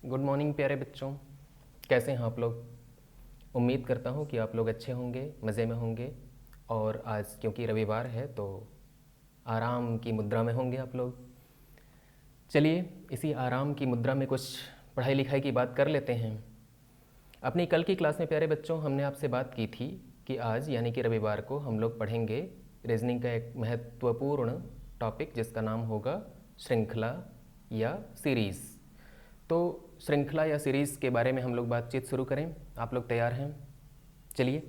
Good morning प्यारे बच्चों, कैसे हैं आप लोग। उम्मीद करता हूँ कि आप लोग अच्छे होंगे, मज़े में होंगे। और आज क्योंकि रविवार है तो आराम की मुद्रा में होंगे आप लोग। चलिए इसी आराम की मुद्रा में कुछ पढ़ाई लिखाई की बात कर लेते हैं। अपनी कल की क्लास में प्यारे बच्चों हमने आपसे बात की थी कि आज यानी कि रविवार को हम लोग पढ़ेंगे रीजनिंग का एक महत्वपूर्ण टॉपिक जिसका नाम होगा श्रृंखला या सीरीज़। तो श्रृंखला या सीरीज़ के बारे में हम लोग बातचीत शुरू करें। आप लोग तैयार हैं? चलिए,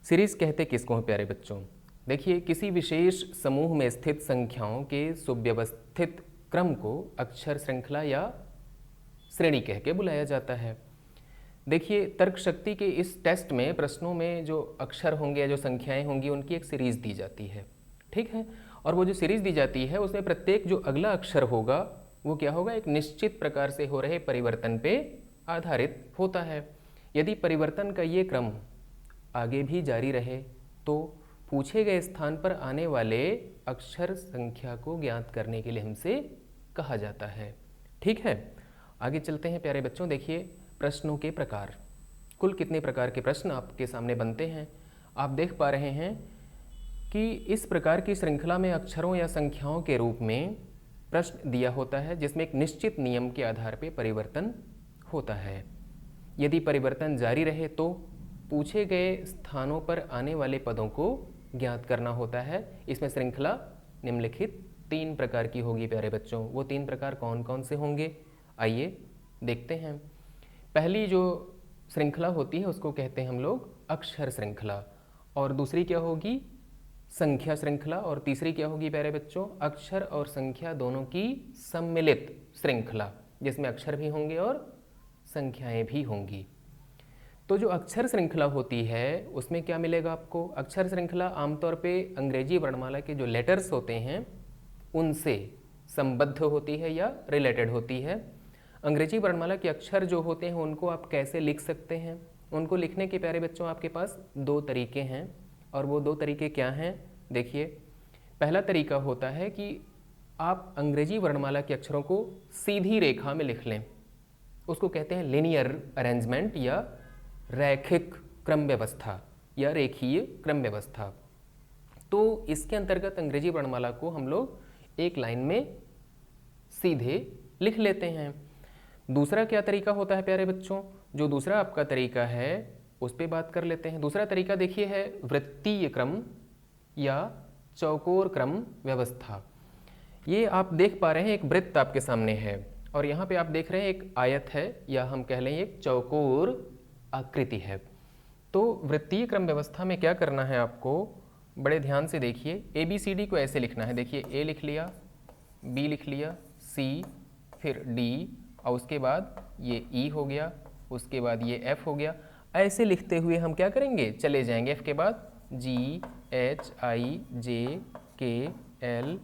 सीरीज़ कहते किसको हैं प्यारे बच्चों? देखिए, किसी विशेष समूह में स्थित संख्याओं के सुव्यवस्थित क्रम को अक्षर श्रृंखला या श्रेणी कह के बुलाया जाता है। देखिए, तर्क शक्ति के इस टेस्ट में प्रश्नों में जो अक्षर होंगे या जो संख्याएं होंगी उनकी एक सीरीज़ दी जाती है, ठीक है। और वो जो सीरीज़ दी जाती है उसमें प्रत्येक जो अगला अक्षर होगा वो क्या होगा, एक निश्चित प्रकार से हो रहे परिवर्तन पे आधारित होता है। यदि परिवर्तन का ये क्रम आगे भी जारी रहे तो पूछे गए स्थान पर आने वाले अक्षर संख्या को ज्ञात करने के लिए हमसे कहा जाता है, ठीक है। आगे चलते हैं प्यारे बच्चों। देखिए, प्रश्नों के प्रकार, कुल कितने प्रकार के प्रश्न आपके सामने बनते हैं। आप देख पा रहे हैं कि इस प्रकार की श्रृंखला में अक्षरों या संख्याओं के रूप में प्रश्न दिया होता है जिसमें एक निश्चित नियम के आधार पर परिवर्तन होता है। यदि परिवर्तन जारी रहे तो पूछे गए स्थानों पर आने वाले पदों को ज्ञात करना होता है। इसमें श्रृंखला निम्नलिखित 3 प्रकार की होगी प्यारे बच्चों। वो 3 प्रकार कौन कौन से होंगे, आइए देखते हैं। पहली जो श्रृंखला होती है उसको कहते हैं हम लोग अक्षर श्रृंखला, और दूसरी क्या होगी, संख्या श्रृंखला, और तीसरी क्या होगी प्यारे बच्चों, अक्षर और संख्या दोनों की सम्मिलित श्रृंखला, जिसमें अक्षर भी होंगे और संख्याएं भी होंगी। तो जो अक्षर श्रृंखला होती है उसमें क्या मिलेगा आपको, अक्षर श्रृंखला आमतौर पे अंग्रेजी वर्णमाला के जो लेटर्स होते हैं उनसे संबद्ध होती है या रिलेटेड होती है। अंग्रेजी वर्णमाला के अक्षर जो होते हैं उनको आप कैसे लिख सकते हैं, उनको लिखने के प्यारे बच्चों आपके पास 2 तरीके हैं, और वो 2 तरीके क्या हैं। देखिए, पहला तरीका होता है कि आप अंग्रेजी वर्णमाला के अक्षरों को सीधी रेखा में लिख लें, उसको कहते हैं लिनियर अरेंजमेंट या रैखिक क्रम व्यवस्था या रेखीय क्रम व्यवस्था। तो इसके अंतर्गत अंग्रेजी वर्णमाला को हम लोग एक लाइन में सीधे लिख लेते हैं। दूसरा क्या तरीका होता है प्यारे बच्चों, जो दूसरा आपका तरीका है उस पर बात कर लेते हैं। दूसरा तरीका देखिए है वृत्तीय क्रम या चौकोर क्रम व्यवस्था। ये आप देख पा रहे हैं एक वृत्त आपके सामने है और यहाँ पे आप देख रहे हैं एक आयत है या हम कह लें एक चौकोर आकृति है। तो वृत्तीय क्रम व्यवस्था में क्या करना है आपको, बड़े ध्यान से देखिए। ABCD को ऐसे लिखना है। देखिए, A लिख लिया, B लिख लिया, C, फिर D, और उसके बाद ये E हो गया, उसके बाद ये F हो गया। ऐसे लिखते हुए हम क्या करेंगे, चले जाएंगे F के बाद G, H, I, J, K, L,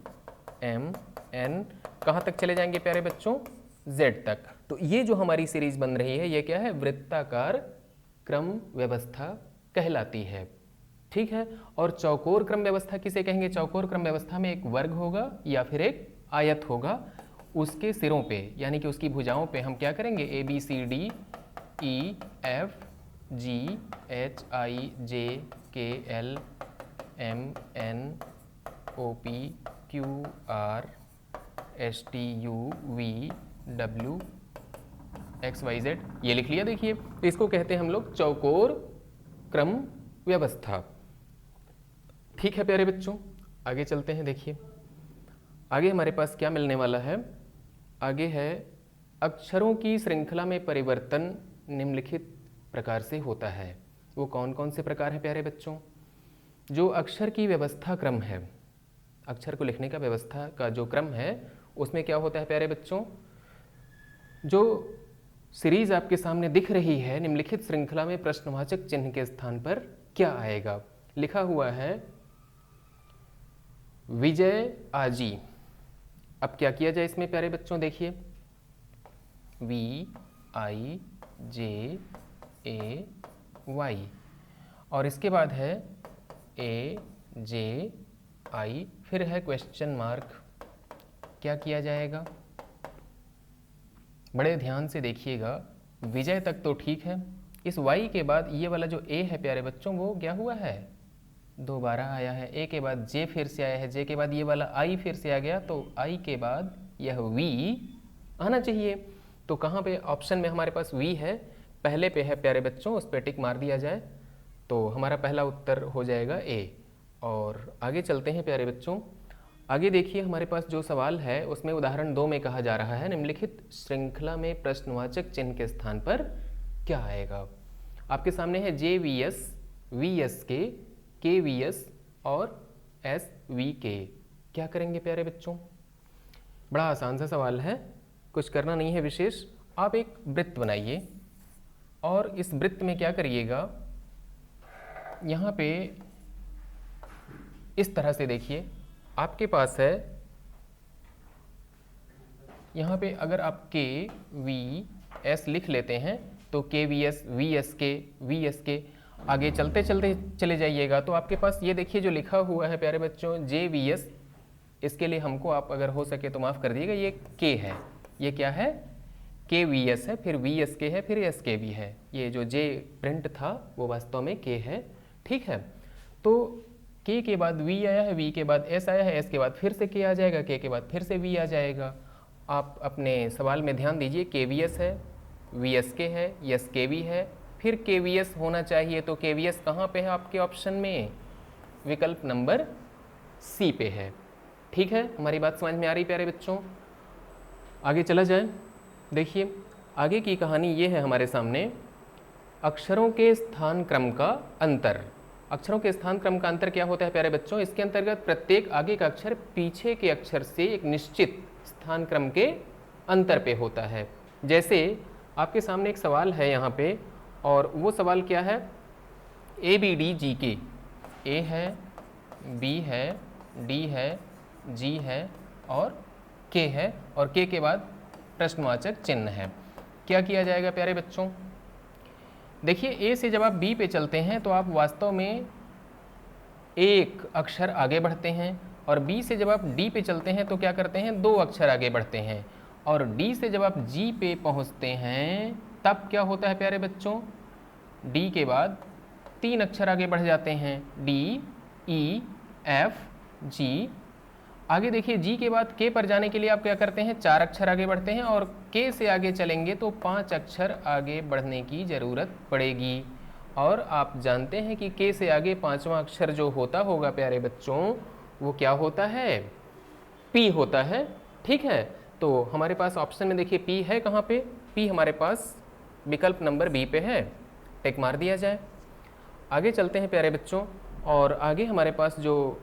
M, N, कहाँ तक चले जाएंगे प्यारे बच्चों, Z तक। तो ये जो हमारी सीरीज बन रही है ये क्या है, वृत्ताकार क्रम व्यवस्था कहलाती है, ठीक है। और चौकोर क्रम व्यवस्था किसे कहेंगे, चौकोर क्रम व्यवस्था में एक वर्ग होगा या फिर एक आयत होगा, उसके सिरों पे यानी कि उसकी भुजाओं पे हम क्या करेंगे, ABCD, E, F, G, H, I, J, K, L, M, N, O, P, Q, R, S, T, U, V, W, XYZ, ये लिख लिया। देखिए, तो इसको कहते हैं हम लोग चौकोर क्रम व्यवस्था, ठीक है प्यारे बच्चों। आगे चलते हैं। देखिए, आगे हमारे पास क्या मिलने वाला है, आगे है अक्षरों की श्रृंखला में परिवर्तन निम्नलिखित प्रकार से होता है। वो कौन कौन से प्रकार हैं प्यारे बच्चों, जो अक्षर की व्यवस्था क्रम है, अक्षर को लिखने का व्यवस्था का जो क्रम है उसमें क्या होता है प्यारे बच्चों, जो सीरीज आपके सामने दिख रही है निम्नलिखित श्रृंखला में प्रश्नवाचक चिन्ह के स्थान पर क्या आएगा। लिखा हुआ है विजय आजी। अब क्या किया जाए इसमें प्यारे बच्चों, देखिए VIJAY और इसके बाद है AJI, फिर है क्वेश्चन मार्क। क्या किया जाएगा, बड़े ध्यान से देखिएगा, विजय तक तो ठीक है। इस y के बाद ये वाला जो a है प्यारे बच्चों, वो क्या हुआ है, दोबारा आया है। a के बाद j फिर से आया है, j के बाद ये वाला i फिर से आ गया, तो i के बाद यह v आना चाहिए। तो कहाँ पे ऑप्शन में हमारे पास v है, पहले पे है प्यारे बच्चों, उस पर टिक मार दिया जाए तो हमारा पहला उत्तर हो जाएगा a। और आगे चलते हैं प्यारे बच्चों। आगे देखिए, हमारे पास जो सवाल है उसमें उदाहरण 2 में कहा जा रहा है, निम्नलिखित श्रृंखला में प्रश्नवाचक चिन्ह के स्थान पर क्या आएगा। आपके सामने है JVS, VSK, KVS और SVK। क्या करेंगे प्यारे बच्चों, बड़ा आसान सा सवाल है, कुछ करना नहीं है विशेष। आप एक वृत्त बनाइए और इस वृत्त में क्या करिएगा, यहाँ पे इस तरह से देखिए, आपके पास है यहाँ पे अगर आप KVS लिख लेते हैं तो KVS, VSK, VSK, आगे चलते चलते चले जाइएगा तो आपके पास ये देखिए जो लिखा हुआ है प्यारे बच्चों JVS, इसके लिए हमको आप अगर हो सके तो माफ़ कर दीजिएगा, ये K है, ये क्या है, KVS है, फिर VSK है, फिर SK भी है। ये जो J प्रिंट था वो वास्तव में K है, ठीक है। तो K के बाद V आया है, V के बाद S आया है, S के बाद फिर से K आ जाएगा, K के बाद फिर से V आ जाएगा। आप अपने सवाल में ध्यान दीजिए, KVS है, VSK है, SKV है, फिर KVS होना चाहिए, तो KVS कहाँ पे है आपके ऑप्शन में, विकल्प नंबर C पे है। ठीक है, हमारी बात समझ में आ रही प्यारे बच्चों। आगे चला जाए, देखिए आगे की कहानी ये है हमारे सामने, अक्षरों के स्थान क्रम का अंतर। अक्षरों के स्थान क्रम का अंतर क्या होता है प्यारे बच्चों, इसके अंतर्गत प्रत्येक आगे का अक्षर पीछे के अक्षर से एक निश्चित स्थान क्रम के अंतर पे होता है। जैसे आपके सामने एक सवाल है यहाँ पे, और वो सवाल क्या है, ABDGK, A है, B है, D है, G है और K है, और K के बाद प्रश्नवाचक चिन्ह है। क्या किया जाएगा प्यारे बच्चों, देखिए A से जब आप B पे चलते हैं तो आप वास्तव में एक अक्षर आगे बढ़ते हैं, और B से जब आप D पे चलते हैं तो क्या करते हैं, 2 अक्षर आगे बढ़ते हैं, और D से जब आप G पे पहुंचते हैं तब क्या होता है प्यारे बच्चों, D के बाद 3 अक्षर आगे बढ़ जाते हैं, D, E, F, G। आगे देखिए G के बाद K पर जाने के लिए आप क्या करते हैं, 4 अक्षर आगे बढ़ते हैं, और K से आगे चलेंगे तो 5 अक्षर आगे बढ़ने की ज़रूरत पड़ेगी। और आप जानते हैं कि K से आगे 5वां अक्षर जो होता होगा प्यारे बच्चों, वो क्या होता है, P होता है, ठीक है। तो हमारे पास ऑप्शन में देखिए P है कहाँ पे, P हमारे पास विकल्प नंबर B पे है, टिक मार दिया जाए। आगे चलते हैं प्यारे बच्चों, और आगे हमारे पास जो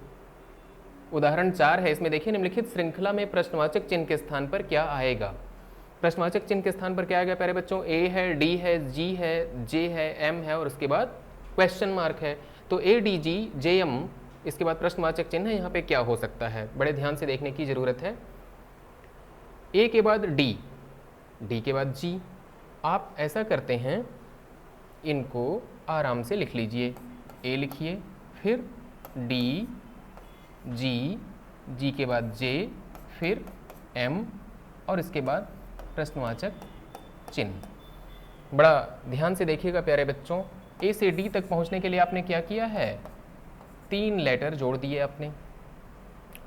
उदाहरण 4 है, इसमें देखिए निम्नलिखित श्रृंखला में प्रश्नवाचक चिन्ह के स्थान पर क्या आएगा। प्रश्नवाचक चिन्ह के स्थान पर क्या आएगा प्यारे बच्चों, A है, D है, G है, J है, M है और उसके बाद क्वेश्चन मार्क है। तो ADG JM, इसके बाद प्रश्नवाचक चिन्ह है, यहाँ पे क्या हो सकता है, बड़े ध्यान से देखने की ज़रूरत है। A के बाद D, D के बाद G। आप ऐसा करते हैं, इनको आराम से लिख लीजिए, A लिखिए, फिर D, G, G के बाद J, फिर M और इसके बाद प्रश्नवाचक चिन्ह। बड़ा ध्यान से देखिएगा प्यारे बच्चों, A से D तक पहुंचने के लिए आपने क्या किया है, 3 लेटर जोड़ दिए आपने,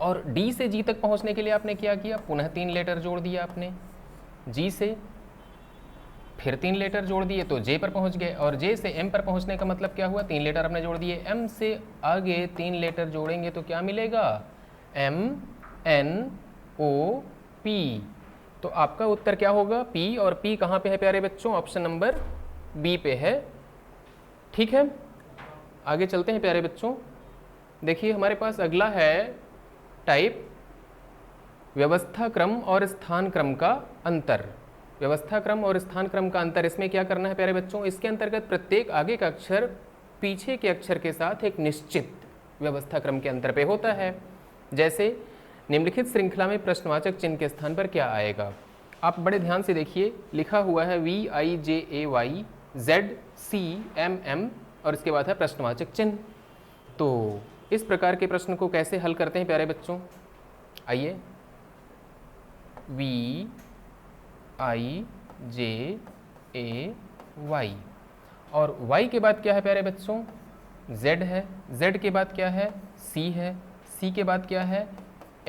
और D से G तक पहुंचने के लिए आपने क्या किया, पुनः 3 लेटर जोड़ दिए आपने, G से फिर 3 लेटर जोड़ दिए तो J पर पहुंच गए, और J से M पर पहुंचने का मतलब क्या हुआ, 3 लेटर आपने जोड़ दिए। M से आगे 3 लेटर जोड़ेंगे तो क्या मिलेगा, M N O P। तो आपका उत्तर क्या होगा, P, और P कहाँ पे है प्यारे बच्चों, ऑप्शन नंबर B पे है, ठीक है। आगे चलते हैं प्यारे बच्चों, देखिए हमारे पास अगला है टाइप व्यवस्था क्रम और स्थान क्रम का अंतर। व्यवस्था क्रम और स्थान क्रम का अंतर, इसमें क्या करना है प्यारे बच्चों, इसके अंतर्गत प्रत्येक आगे का अक्षर पीछे के अक्षर के साथ एक निश्चित व्यवस्था क्रम के अंतर पे होता है। जैसे निम्नलिखित श्रृंखला में प्रश्नवाचक चिन्ह के स्थान पर क्या आएगा। आप बड़े ध्यान से देखिए, लिखा हुआ है VIJAY ZCMM और इसके बाद है प्रश्नवाचक चिन्ह। तो इस प्रकार के प्रश्न को कैसे हल करते हैं प्यारे बच्चों, आइए, वाई। और y के बाद क्या है प्यारे बच्चों, z है, z के बाद क्या है, c है, c के बाद क्या है,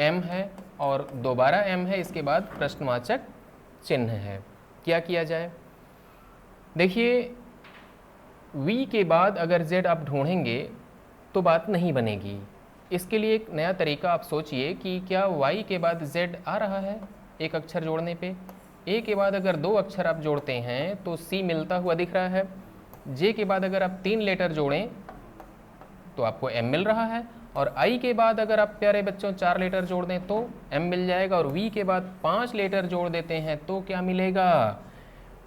m है, और दोबारा m है, इसके बाद प्रश्नवाचक चिन्ह है। क्या किया जाए, देखिए v के बाद अगर z आप ढूंढेंगे तो बात नहीं बनेगी। इसके लिए एक नया तरीका आप सोचिए कि क्या y के बाद z आ रहा है एक अक्षर जोड़ने पे, a के बाद अगर 2 अक्षर आप जोड़ते हैं तो c मिलता हुआ दिख रहा है, j के बाद अगर आप 3 लेटर जोड़ें तो आपको m मिल रहा है, और i के बाद अगर आप प्यारे बच्चों 4 लेटर जोड़ दें तो m मिल जाएगा, और v के बाद 5 लेटर जोड़ देते हैं तो क्या मिलेगा,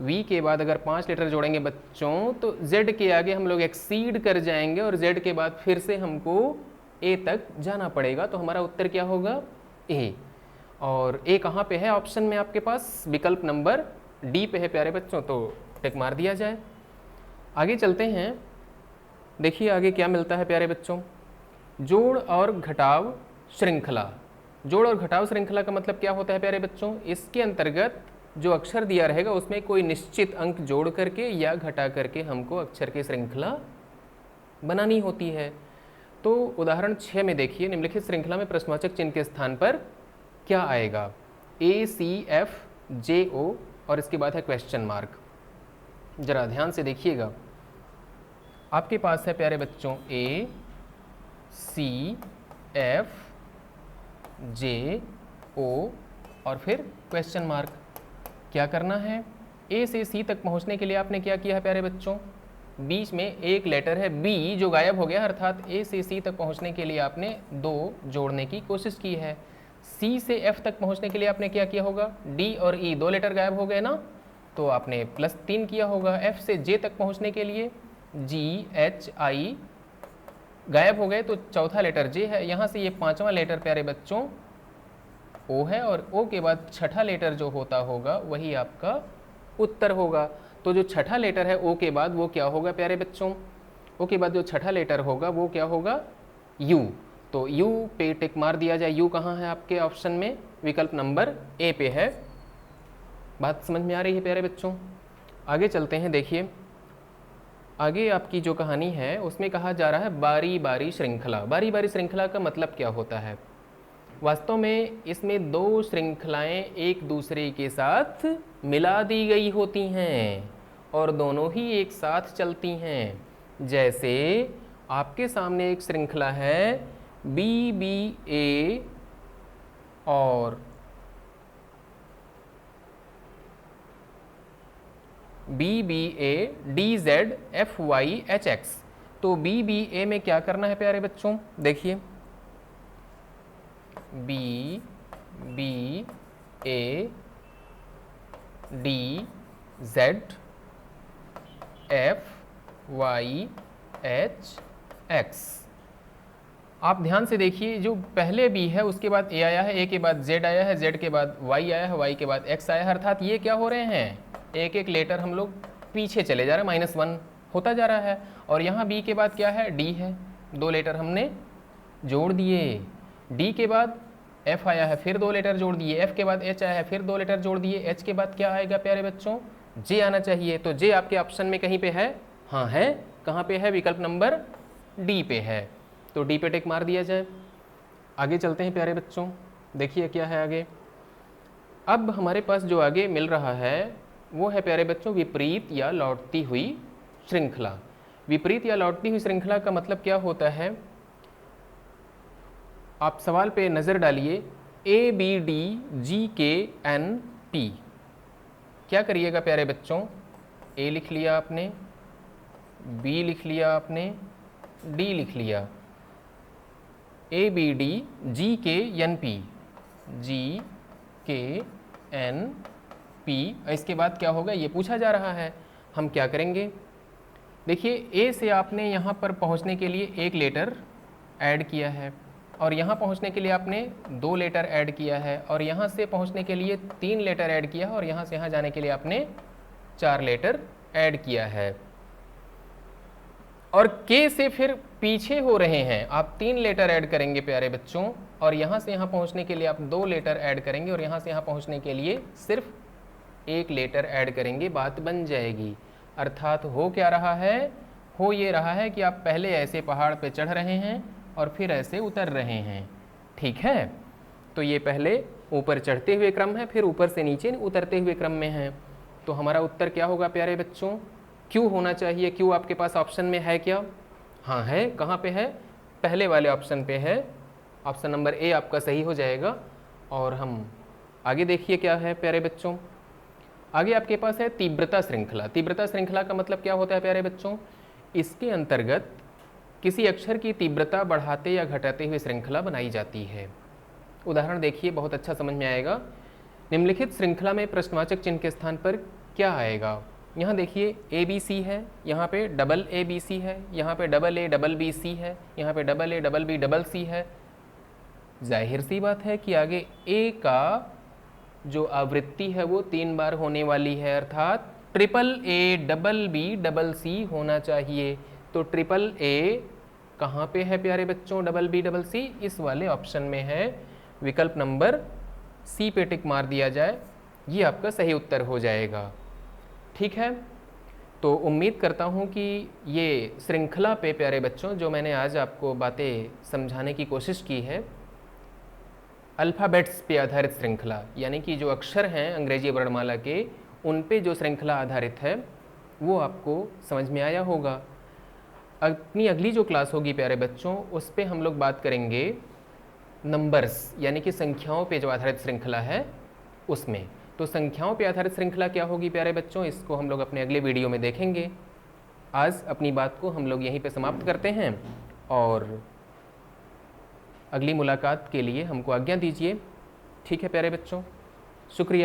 v के बाद अगर 5 लेटर जोड़ेंगे बच्चों तो z के आगे हम लोग एक्सीड कर जाएंगे, और z के बाद फिर से हमको a तक जाना पड़ेगा, तो हमारा उत्तर क्या होगा, a। और a कहाँ पे है ऑप्शन में आपके पास, विकल्प नंबर डी पे है प्यारे बच्चों, तो टिक मार दिया जाए। आगे चलते हैं, देखिए आगे क्या मिलता है प्यारे बच्चों, जोड़ और घटाव श्रृंखला। जोड़ और घटाव श्रृंखला का मतलब क्या होता है प्यारे बच्चों, इसके अंतर्गत जो अक्षर दिया रहेगा उसमें कोई निश्चित अंक जोड़ करके या घटा करके हमको अक्षर की श्रृंखला बनानी होती है। तो उदाहरण 6 में देखिए, निम्नलिखित श्रृंखला में प्रश्नवाचक चिन्ह के स्थान पर क्या आएगा, ACFJO और इसके बाद है क्वेश्चन मार्क। जरा ध्यान से देखिएगा, आपके पास है प्यारे बच्चों ACFJO और फिर क्वेश्चन मार्क। क्या करना है, A से C तक पहुंचने के लिए आपने क्या किया है प्यारे बच्चों, बीच में एक लेटर है B जो गायब हो गया, अर्थात A से C तक पहुंचने के लिए आपने 2 जोड़ने की कोशिश की है। C से F तक पहुंचने के लिए आपने क्या किया होगा, D और E 2 लेटर गायब हो गए ना, तो आपने +3 किया होगा। F से J तक पहुंचने के लिए G H I गायब हो गए, तो चौथा लेटर J है, यहाँ से ये 5वां लेटर प्यारे बच्चों O है, और O के बाद छठा लेटर जो होता होगा वही आपका उत्तर होगा। तो जो छठा लेटर है O के बाद वो क्या होगा प्यारे बच्चों, O के बाद जो छठा लेटर होगा वो क्या होगा, U। तो U पे टिक मार दिया जाए। U कहाँ है आपके ऑप्शन में, विकल्प नंबर A पे है। बात समझ में आ रही है प्यारे बच्चों। आगे चलते हैं, देखिए आगे आपकी जो कहानी है उसमें कहा जा रहा है बारी बारी श्रृंखला। बारी बारी श्रृंखला का मतलब क्या होता है, वास्तव में इसमें 2 श्रृंखलाएं एक दूसरे के साथ मिला दी गई होती हैं और दोनों ही एक साथ चलती हैं। जैसे आपके सामने एक श्रृंखला है BBA और BBA DZFYHX। तो BBA में क्या करना है प्यारे बच्चों, देखिए BBA DZFYHX। आप ध्यान से देखिए, जो पहले B है उसके बाद A आया है, A के बाद Z आया है, Z के बाद Y आया है, Y के बाद X आया है, अर्थात ये क्या हो रहे हैं, एक एक लेटर हम लोग पीछे चले जा रहे हैं, -1 होता जा रहा है। और यहाँ B के बाद क्या है, D है, 2 लेटर हमने जोड़ दिए। D के बाद F आया है, फिर 2 लेटर जोड़ दिए। F के बाद H आया है, फिर 2 लेटर जोड़ दिए। H के बाद क्या आएगा प्यारे बच्चों, J आना चाहिए। तो J आपके ऑप्शन में कहीं पे है, हाँ है, कहाँ पे है, विकल्प नंबर D पे है। तो D पे टिक मार दिया जाए। आगे चलते हैं प्यारे बच्चों, देखिए क्या है आगे। अब हमारे पास जो आगे मिल रहा है वो है प्यारे बच्चों विपरीत या लौटती हुई श्रृंखला। विपरीत या लौटती हुई श्रृंखला का मतलब क्या होता है, आप सवाल पे नज़र डालिए, ABDGKNP। क्या करिएगा प्यारे बच्चों, A लिख लिया आपने, B लिख लिया आपने, D लिख लिया, ABDGKNP GKNP। इसके बाद क्या होगा, ये पूछा जा रहा है। हम क्या करेंगे, देखिए A से आपने यहाँ पर पहुँचने के लिए 1 लेटर ऐड किया है, और यहाँ पहुँचने के लिए आपने 2 लेटर ऐड किया है, और यहाँ से पहुँचने के लिए 3 लेटर ऐड किया है, और यहाँ से यहाँ जाने के लिए आपने 4 लेटर ऐड किया है। और K से फिर पीछे हो रहे हैं, आप 3 लेटर ऐड करेंगे प्यारे बच्चों, और यहाँ से यहाँ पहुँचने के लिए आप 2 लेटर ऐड करेंगे, और यहाँ से यहाँ पहुँचने के लिए सिर्फ एक लेटर ऐड करेंगे, बात बन जाएगी। अर्थात हो क्या रहा है, हो ये रहा है कि आप पहले ऐसे पहाड़ पे चढ़ रहे हैं और फिर ऐसे उतर रहे हैं, ठीक है। तो ये पहले ऊपर चढ़ते हुए क्रम है, फिर ऊपर से नीचे उतरते हुए क्रम में है। तो हमारा उत्तर क्या होगा प्यारे बच्चों, क्यों होना चाहिए। क्यों आपके पास ऑप्शन में है क्या? हाँ है। कहाँ पे है? पहले वाले ऑप्शन पे है। ऑप्शन नंबर ए आपका सही हो जाएगा। और हम आगे देखिए क्या है प्यारे बच्चों। आगे आपके पास है तीव्रता श्रृंखला। तीव्रता श्रृंखला का मतलब क्या होता है प्यारे बच्चों, इसके अंतर्गत किसी अक्षर की तीव्रता बढ़ाते या घटाते हुए श्रृंखला बनाई जाती है। उदाहरण देखिए, बहुत अच्छा समझ में आएगा। निम्नलिखित श्रृंखला में प्रश्नवाचक चिन्ह के स्थान पर क्या आएगा। यहाँ देखिए ABC है, यहाँ पे डबल ABC है, यहाँ पे डबल A डबल BC है, यहाँ पे double A double B double C है। जाहिर सी बात है कि आगे A का जो आवृत्ति है वो 3 बार होने वाली है, अर्थात triple A double B double C होना चाहिए। तो ट्रिपल A कहाँ पे है प्यारे बच्चों, डबल B डबल C इस वाले ऑप्शन में है। विकल्प नंबर C पे टिक मार दिया जाए, ये आपका सही उत्तर हो जाएगा, ठीक है। तो उम्मीद करता हूँ कि ये श्रृंखला पे प्यारे बच्चों जो मैंने आज आपको बातें समझाने की कोशिश की है, अल्फ़ाबेट्स पे आधारित श्रृंखला, यानी कि जो अक्षर हैं अंग्रेजी वर्णमाला के, उन पे जो श्रृंखला आधारित है वो आपको समझ में आया होगा। अपनी अगली जो क्लास होगी प्यारे बच्चों, उस पे हम लोग बात करेंगे नंबर्स, यानी कि संख्याओं पे जो आधारित श्रृंखला है उसमें। तो संख्याओं पे आधारित श्रृंखला क्या होगी प्यारे बच्चों, इसको हम लोग अपने अगले वीडियो में देखेंगे। आज अपनी बात को हम लोग यहीं पे समाप्त करते हैं और अगली मुलाकात के लिए हमको आज्ञा दीजिए, ठीक है प्यारे बच्चों। शुक्रिया।